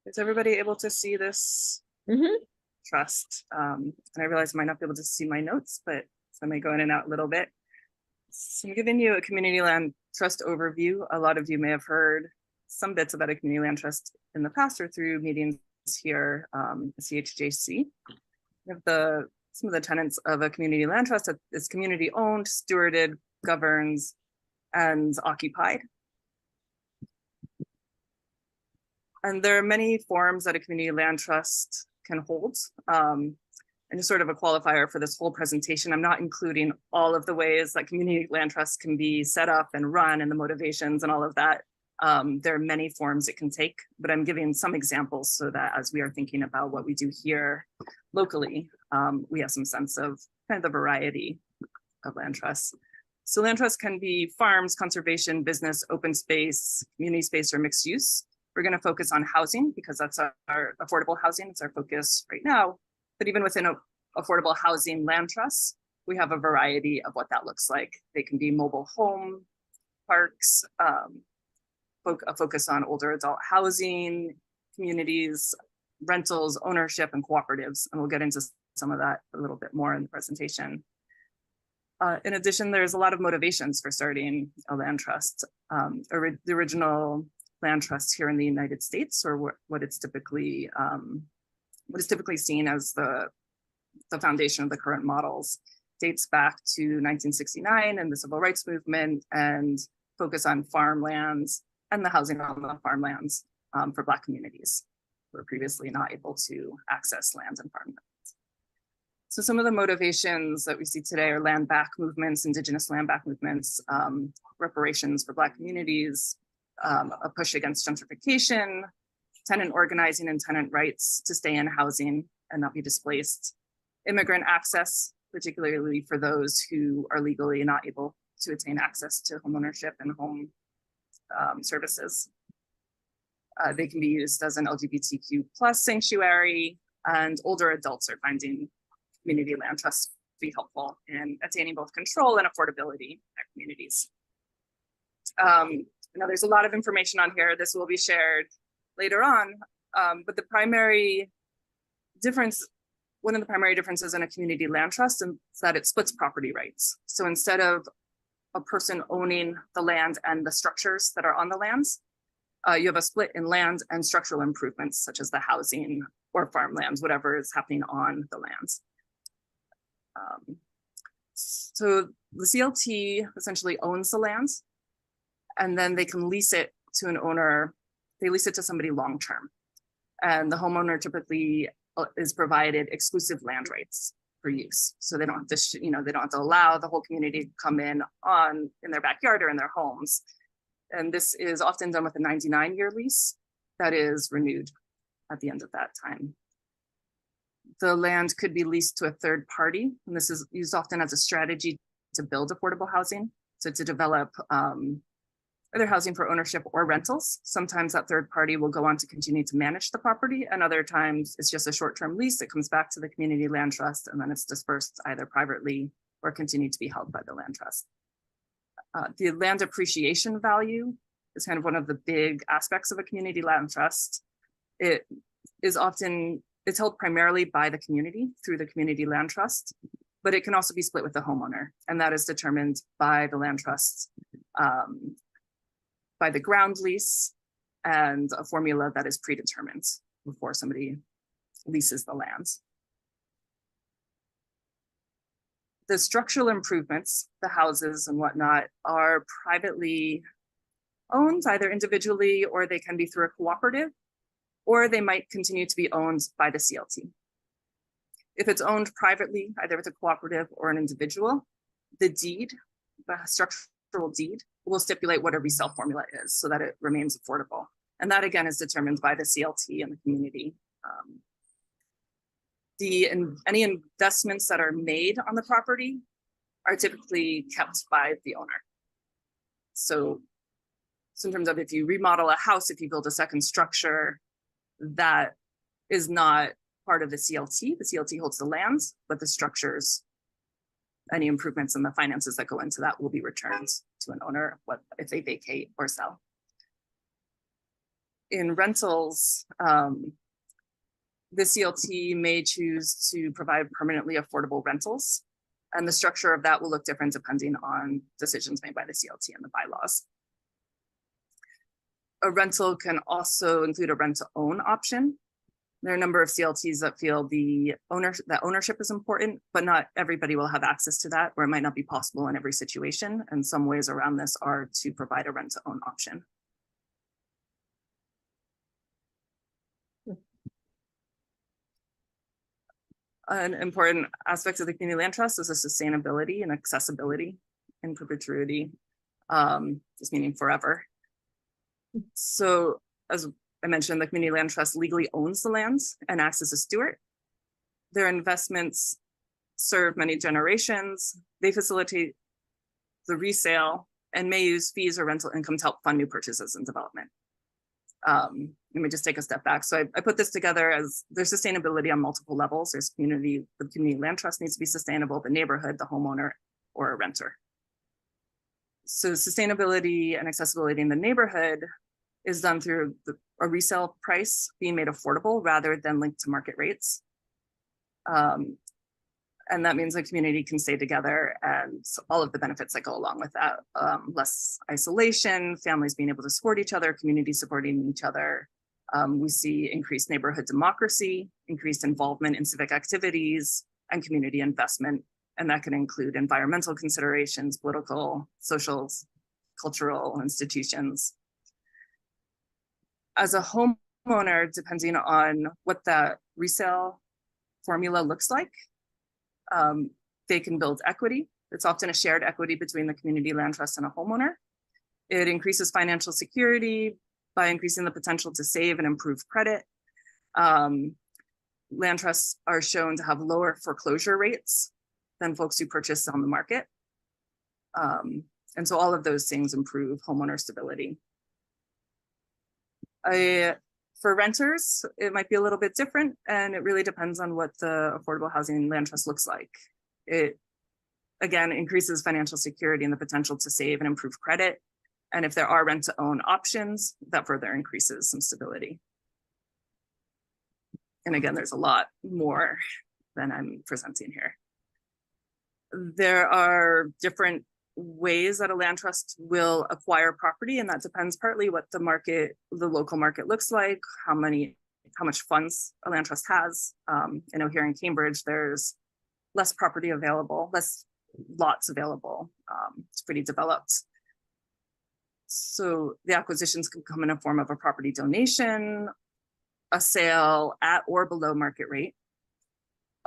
Is everybody able to see this Mhm. trust? And I realize I might not be able to see my notes, but so I may go in and out a little bit. So I'm giving you a community land trust overview. A lot of you may have heard some bits about a community land trust in the past or through meetings here, CHJC. We have some of the tenets of a community land trust. It's community owned, stewarded, governs, and occupied. And there are many forms that a community land trust can hold. And just sort of a qualifier for this whole presentation, I'm not including all of the ways that community land trusts can be set up and run and the motivations and all of that. There are many forms it can take, but I'm giving some examples so that as we are thinking about what we do here locally, we have some sense of kind of the variety of land trusts. So land trusts can be farms, conservation, business, open space, community space, or mixed use. We're going to focus on housing because that's our affordable housing. It's our focus right now. But even within affordable housing land trusts, we have a variety of what that looks like. They can be mobile home parks, a focus on older adult housing, communities, rentals, ownership, and cooperatives. And we'll get into some of that a little bit more in the presentation. In addition, there's a lot of motivations for starting a land trust. The original land trusts here in the United States, or what is typically seen as the foundation of the current models, dates back to 1969 and the civil rights movement, and focus on farmlands and the housing on the farmlands for Black communities who were previously not able to access land and farmlands. So some of the motivations that we see today are land back movements, indigenous land back movements, reparations for Black communities, a push against gentrification, tenant organizing and tenant rights to stay in housing and not be displaced, immigrant access, particularly for those who are legally not able to attain access to homeownership and home services. They can be used as an LGBTQ plus sanctuary, and older adults are finding community land trusts to be helpful in attaining both control and affordability in their communities. Now there's a lot of information on here. This will be shared later on, but the primary difference, one of the primary differences in a community land trust is that it splits property rights. So instead of a person owning the land and the structures that are on the lands, you have a split in land and structural improvements, such as the housing or farmlands, whatever is happening on the lands. So the CLT essentially owns the lands, and then they can lease it to an owner. They lease it to somebody long-term, and the homeowner typically is provided exclusive land rights for use. So they don't have to, they don't have to allow the whole community to come in their backyard or in their homes. And this is often done with a 99-year lease that is renewed at the end of that time. The land could be leased to a third party, and this is used often as a strategy to build affordable housing. So to develop either housing for ownership or rentals. Sometimes that third party will go on to continue to manage the property, and other times it's just a short-term lease that comes back to the community land trust, and then it's dispersed either privately or continue to be held by the land trust. The land appreciation value is kind of one of the big aspects of a community land trust. It's held primarily by the community through the community land trust, but it can also be split with the homeowner, and that is determined by the land trust, by the ground lease, and a formula that is predetermined before somebody leases the lands. The structural improvements, the houses and whatnot, are privately owned, either individually, or they can be through a cooperative, or they might continue to be owned by the CLT. If it's owned privately, either with a cooperative or an individual, the structural deed will stipulate what a resale formula is so that it remains affordable. And that again is determined by the CLT and the community. Any investments that are made on the property are typically kept by the owner. So in terms of if you remodel a house, if you build a second structure, that is not part of the CLT. The CLT holds the lands, but the structures, any improvements and the finances that go into that will be returned to an owner if they vacate or sell. In rentals, the CLT may choose to provide permanently affordable rentals, and the structure of that will look different depending on decisions made by the CLT and the bylaws. A rental can also include a rent-to-own option. There are a number of CLTs that feel that ownership is important, but not everybody will have access to that, or it might not be possible in every situation. And some ways around this are to provide a rent-to-own option. An important aspect of the community land trust is the sustainability and accessibility in perpetuity, just meaning forever. So as I mentioned, the community land trust legally owns the lands and acts as a steward. Their investments serve many generations. They facilitate the resale and may use fees or rental income to help fund new purchases and development. Let me just take a step back. So I put this together as there's sustainability on multiple levels. There's the community land trust needs to be sustainable, the neighborhood, the homeowner, or a renter. So sustainability and accessibility in the neighborhood is done through a resale price being made affordable rather than linked to market rates. And that means the community can stay together and all of the benefits that go along with that. Less isolation, families being able to support each other, community supporting each other. We see increased neighborhood democracy, increased involvement in civic activities, and community investment. And that can include environmental considerations, political, social, cultural institutions. As a homeowner, depending on what that resale formula looks like, they can build equity. It's often a shared equity between the community land trust and a homeowner. It increases financial security by increasing the potential to save and improve credit. Land trusts are shown to have lower foreclosure rates than folks who purchase on the market. And so all of those things improve homeowner stability. For renters, it might be a little bit different, and it really depends on what the affordable housing land trust looks like. It, again, increases financial security and the potential to save and improve credit. And if there are rent-to-own options, that further increases some stability. And again, there's a lot more than I'm presenting here. There are different ways that a land trust will acquire property, and that depends partly what the local market looks like, how much funds a land trust has. I know here in Cambridge, there's less property available, less lots available. It's pretty developed. So the acquisitions can come in a form of a property donation, a sale at or below market rate.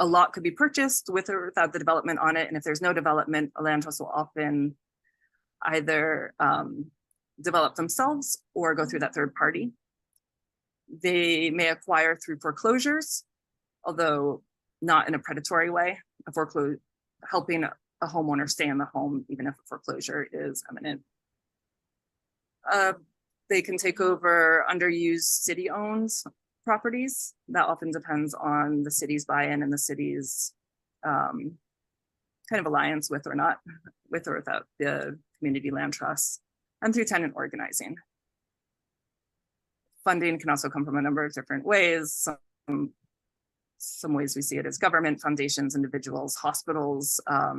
A lot could be purchased with or without the development on it. And if there's no development, a land trust will often either develop themselves or go through that third party. They may acquire through foreclosures, although not in a predatory way, helping a homeowner stay in the home, even if a foreclosure is imminent. They can take over underused city-owned properties. That often depends on the city's buy-in and the city's kind of alliance with or without the community land trusts, and through tenant organizing. Funding can also come from a number of different ways. Some ways we see it as government, foundations, individuals, hospitals. A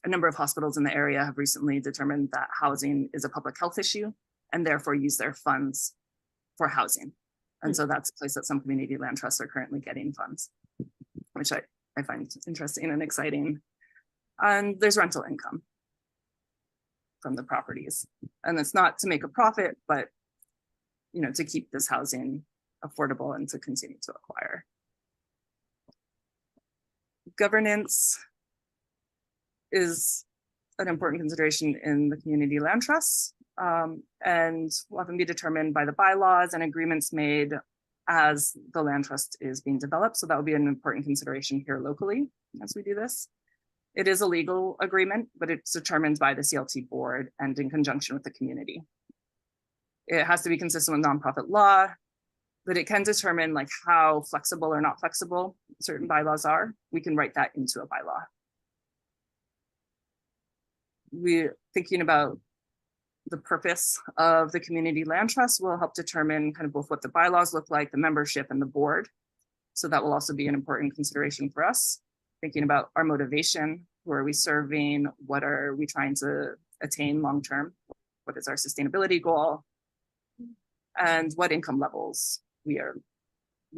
number of hospitals in the area have recently determined that housing is a public health issue and therefore use their funds for housing. And so that's a place that some community land trusts are currently getting funds, which I find interesting and exciting. And there's rental income from the properties. And it's not to make a profit, but to keep this housing affordable and to continue to acquire. Governance is an important consideration in the community land trusts. And will often be determined by the bylaws and agreements made as the land trust is being developed. So that will be an important consideration here locally as we do this. It is a legal agreement, but it's determined by the CLT board and in conjunction with the community. It has to be consistent with nonprofit law, but it can determine like how flexible or not flexible certain bylaws are. We can write that into a bylaw. We're thinking about the purpose of the community land trust will help determine kind of both what the bylaws look like, the membership, and the board. So that will also be an important consideration for us, thinking about our motivation, who are we serving, what are we trying to attain long-term, what is our sustainability goal, and what income levels we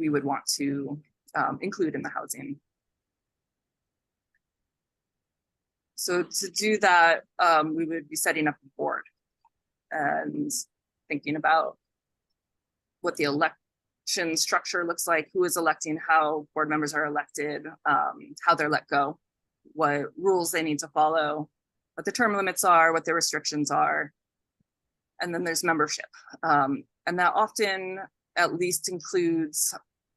would want to include in the housing. So to do that, we would be setting up a board and thinking about what the election structure looks like, who is electing, how board members are elected, how they're let go, what rules they need to follow, what the term limits are, what their restrictions are. And then there's membership. And that often at least includes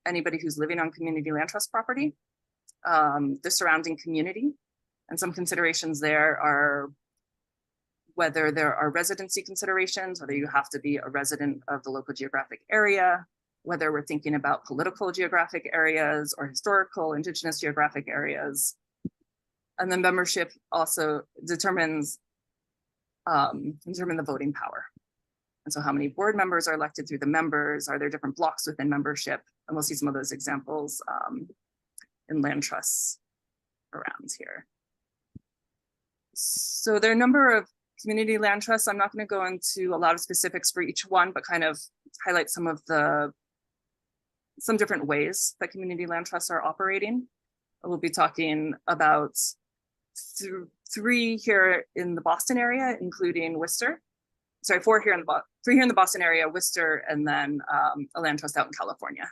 anybody who's living on community land trust property, the surrounding community. And some considerations there are whether there are residency considerations, whether you have to be a resident of the local geographic area, whether we're thinking about political geographic areas or historical indigenous geographic areas. And then membership also determines the voting power. And so how many board members are elected through the members? Are there different blocks within membership? And we'll see some of those examples in land trusts around here. So there are a number of community land trusts. I'm not going to go into a lot of specifics for each one, but kind of highlight some different ways that community land trusts are operating. We'll be talking about three here in the Boston area, including Worcester. Sorry, three here in the Boston area, Worcester, and then a land trust out in California.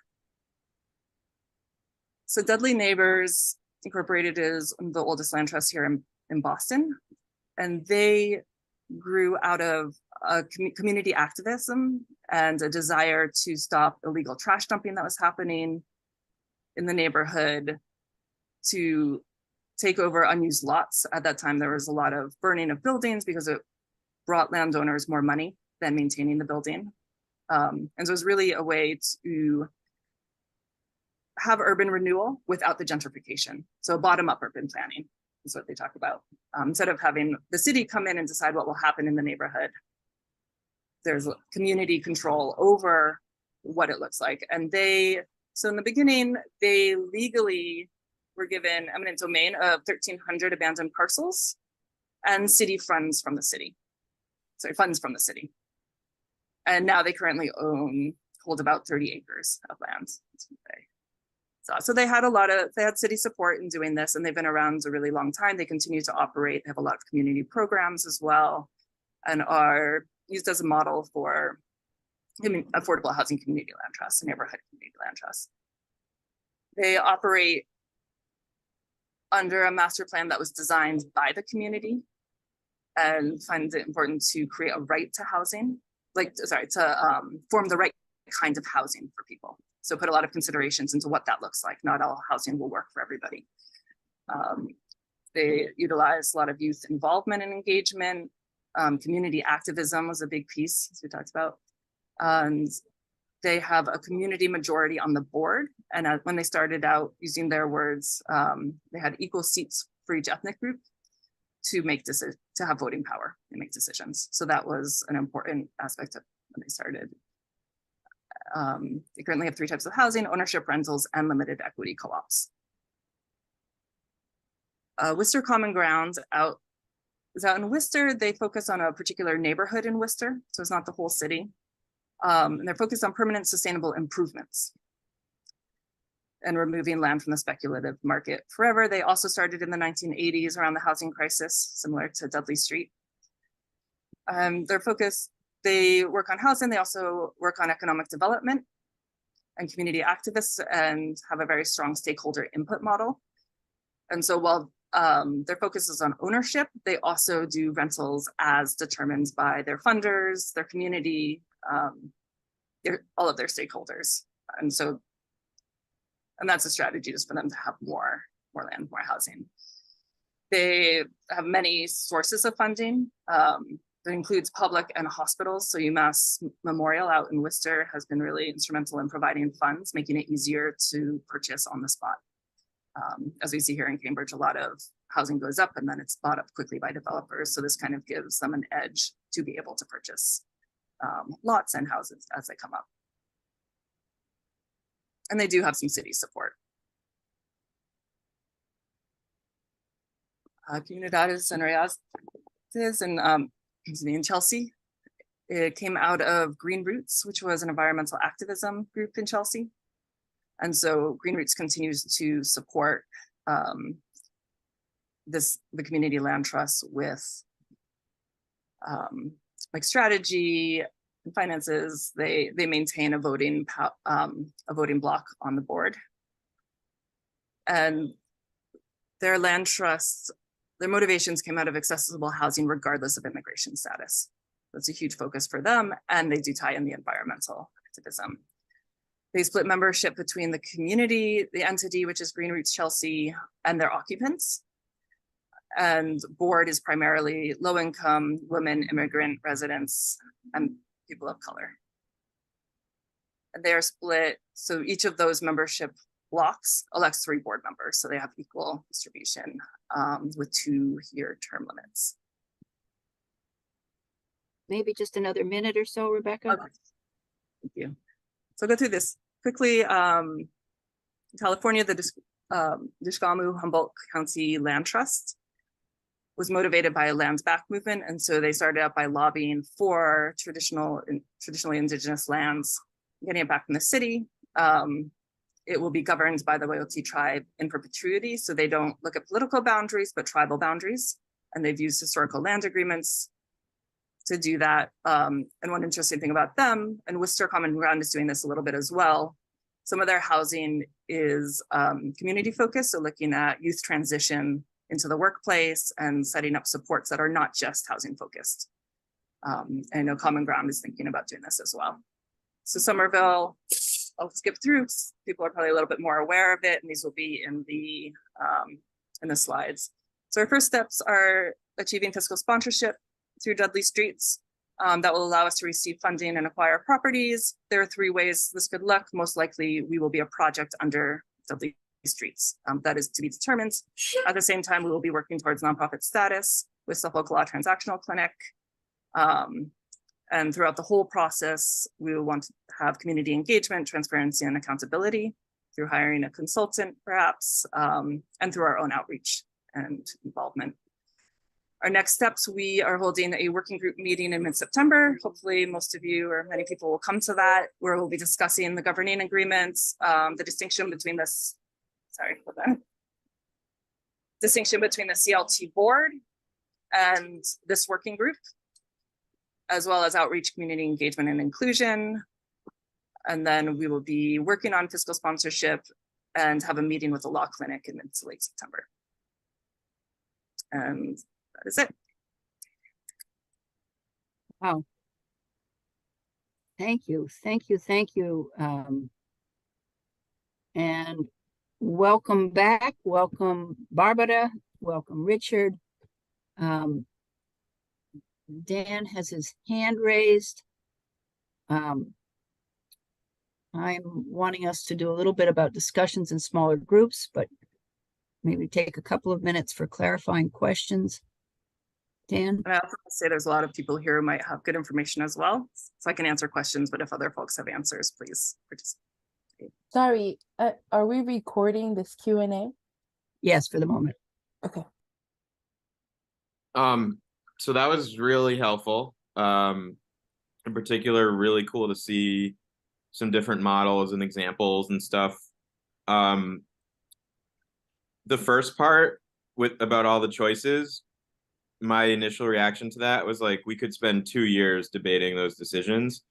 So Dudley Neighbors Incorporated is the oldest land trust here in Boston, and they grew out of a community activism and a desire to stop illegal trash dumping that was happening in the neighborhood, to take over unused lots. At that time, there was a lot of burning of buildings because it brought landowners more money than maintaining the building. And so it was really a way to have urban renewal without the gentrification. So bottom-up urban planning is what they talk about. Instead of having the city come in and decide what will happen in the neighborhood, there's community control over what it looks like. And so in the beginning, they legally were given eminent domain of 1,300 abandoned parcels and city funds from the city. And now they currently hold about 30 acres of land. So they had city support in doing this, and they've been around a really long time. They continue to operate. They have a lot of community programs as well, and are used as a model for affordable housing community land trusts and neighborhood community land trusts. They operate under a master plan that was designed by the community and find it important to create a right to housing, form the right kind of housing for people. So put a lot of considerations into what that looks like. Not all housing will work for everybody. They utilize a lot of youth involvement and engagement. Community activism was a big piece, as we talked about. And they have a community majority on the board. And when they started out, using their words, they had equal seats for each ethnic group to have voting power and make decisions. So that was an important aspect of when they started. They currently have 3 types of housing: ownership, rentals, and limited equity co-ops. Worcester Common Ground is out in Worcester. They focus on a particular neighborhood in Worcester, so it's not the whole city. And they're focused on permanent sustainable improvements and removing land from the speculative market forever. They also started in the 1980s around the housing crisis, similar to Dudley Street. They work on housing. They also work on economic development and community activists, and have a very strong stakeholder input model. And so while their focus is on ownership, they also do rentals as determined by their funders, their community, all of their stakeholders. And that's a strategy, just for them to have more land, more housing. They have many sources of funding. That includes public and hospitals. So UMass Memorial out in Worcester has been really instrumental in providing funds, making it easier to purchase on the spot. As we see here in Cambridge, a lot of housing goes up and then it's bought up quickly by developers. So this kind of gives them an edge to be able to purchase lots and houses as they come up. And they do have some city support. Comunidades Enredadas in Chelsea. It came out of Green Roots, which was an environmental activism group in Chelsea. And so Green Roots continues to support the community land trust with like strategy and finances. They maintain a voting block on the board, and their land trusts, their motivations came out of accessible housing regardless of immigration status. That's a huge focus for them, and they do tie in the environmental activism. They split membership between the community, the entity, which is Green Roots Chelsea, and their occupants. And board is primarily low-income women, immigrant residents, and people of color. And they are split, so each of those membership blocks elects 3 board members, so they have equal distribution with 2-year term limits. Maybe just another minute or so, Rebecca. Okay. Thank you. So I'll go through this quickly. California, the Discamu Humboldt County Land Trust was motivated by a lands back movement, and so they started out by lobbying for traditionally indigenous lands, getting it back from the city. It will be governed by the Waioti tribe in perpetuity, so they don't look at political boundaries, but tribal boundaries, and they've used historical land agreements to do that. And one interesting thing about them, and Worcester Common Ground is doing this a little bit as well, some of their housing is community focused, so looking at youth transition into the workplace and setting up supports that are not just housing focused. I know Common Ground is thinking about doing this as well. So Somerville, I'll skip through, people are probably a little bit more aware of it, and these will be in the slides. So our first steps are achieving fiscal sponsorship through Dudley Streets. That will allow us to receive funding and acquire properties. There are 3 ways this could look. Most likely, we will be a project under Dudley Streets. That is to be determined. At the same time, we will be working towards nonprofit status with Suffolk Law Transactional Clinic. And throughout the whole process, we will want to have community engagement, transparency, and accountability through hiring a consultant, perhaps, and through our own outreach and involvement. Our next steps, we are holding a working group meeting in mid-September. Hopefully most of you or many people will come to that, where we'll be discussing the governing agreements, the distinction between this, distinction between the CLT board and this working group, as well as outreach, community engagement, and inclusion. And then we will be working on fiscal sponsorship and have a meeting with the law clinic in mid to late September. And that is it. Wow. Thank you. Thank you. Thank you. And welcome back. Welcome, Barbara. Welcome, Richard. Dan has his hand raised. I'm wanting us to do a little bit about discussions in smaller groups, but maybe take a couple of minutes for clarifying questions. Dan? And I also say there's a lot of people here who might have good information as well, so I can answer questions, but if other folks have answers, please participate. Sorry, are we recording this Q&A? Yes, for the moment. Okay. So that was really helpful. In particular, really cool to see some different models and examples and stuff. The first part about all the choices, my initial reaction to that was like, we could spend 2 years debating those decisions.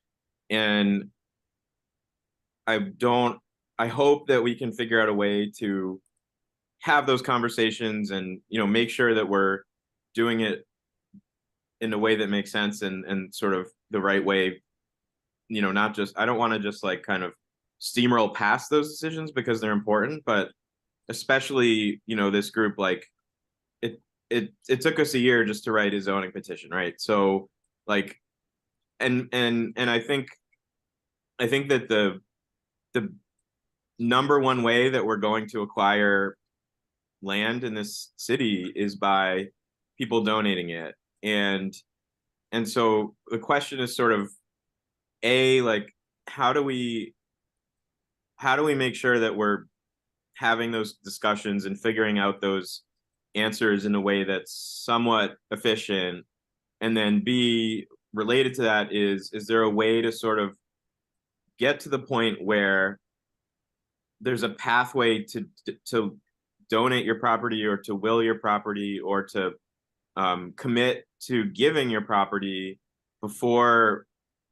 And I hope that we can figure out a way to have those conversations and, make sure that we're doing it in a way that makes sense and sort of the right way, not just, I don't want to just like kind of steamroll past those decisions because they're important, but especially, this group, like it took us a year just to write a zoning petition, right? So like, and I think that the number one way that we're going to acquire land in this city is by people donating it. And And so the question is sort of, like, how do we make sure that we're having those discussions and figuring out those answers in a way that's somewhat efficient? And then B, related to that is there a way to sort of get to the point where there's a pathway to donate your property, or to will your property, or to commit to giving your property before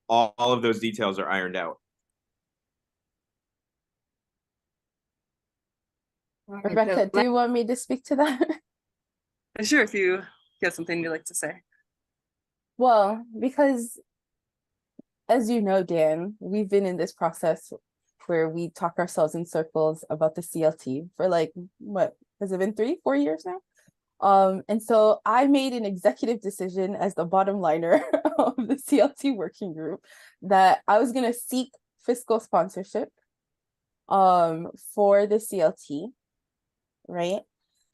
all of those details are ironed out? Rebecca, do you want me to speak to that? Sure, if you have something you'd like to say. Well, because as you know, Dan, we've been in this process where we talk ourselves in circles about the CLT for like, what, has it been 3-4 years now? And so I made an executive decision as the bottom liner of the CLT working group that I was going to seek fiscal sponsorship for the CLT, right?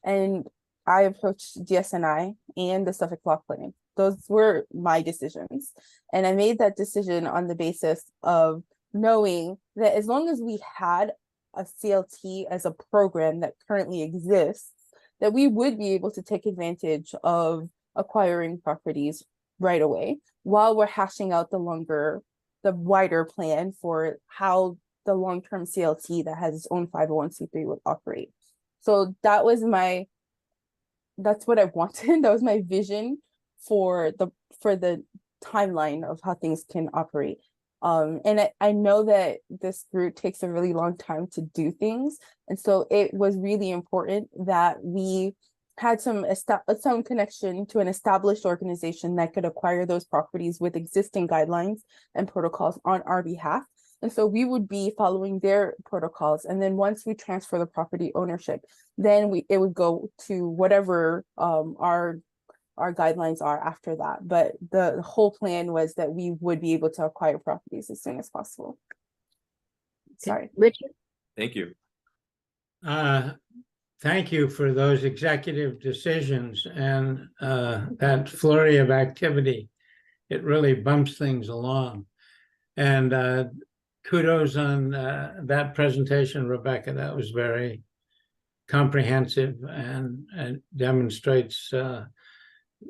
And I approached DSNI and the Suffolk Law Clinic. Those were my decisions. And I made that decision on the basis of knowing that as long as we had a CLT as a program that currently exists, that we would be able to take advantage of acquiring properties right away while we're hashing out the wider plan for how the long-term CLT that has its own 501c3 would operate. So that's what I wanted. That was my vision for the timeline of how things can operate. And I know that this group takes a really long time to do things. And so it was really important that we had some connection to an established organization that could acquire those properties with existing guidelines and protocols on our behalf. And so we would be following their protocols. And then once we transfer the property ownership, then it would go to whatever our guidelines are after that. But the whole plan was that we would be able to acquire properties as soon as possible. Sorry. Richard? Thank you. Thank you for those executive decisions and that flurry of activity. It really bumps things along. And kudos on that presentation, Rebecca. That was very comprehensive and demonstrates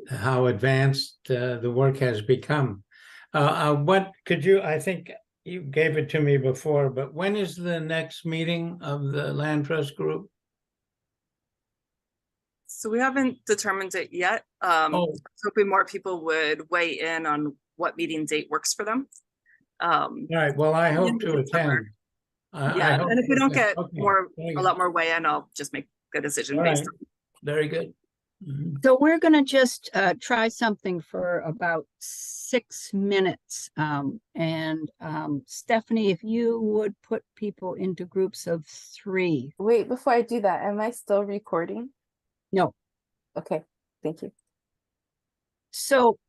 how advanced the work has become. What could you, I think you gave it to me before, but when is the next meeting of the Land Trust Group? So we haven't determined it yet. Hoping more people would weigh in on what meeting date works for them. All right, well, I hope to attend. Yeah, and if we don't get Okay. a lot more weigh in, I'll just make a decision based on. Very good. So we're going to just try something for about 6 minutes. Stephanie, if you would put people into groups of 3. Wait, before I do that, am I still recording? No. Okay, thank you. So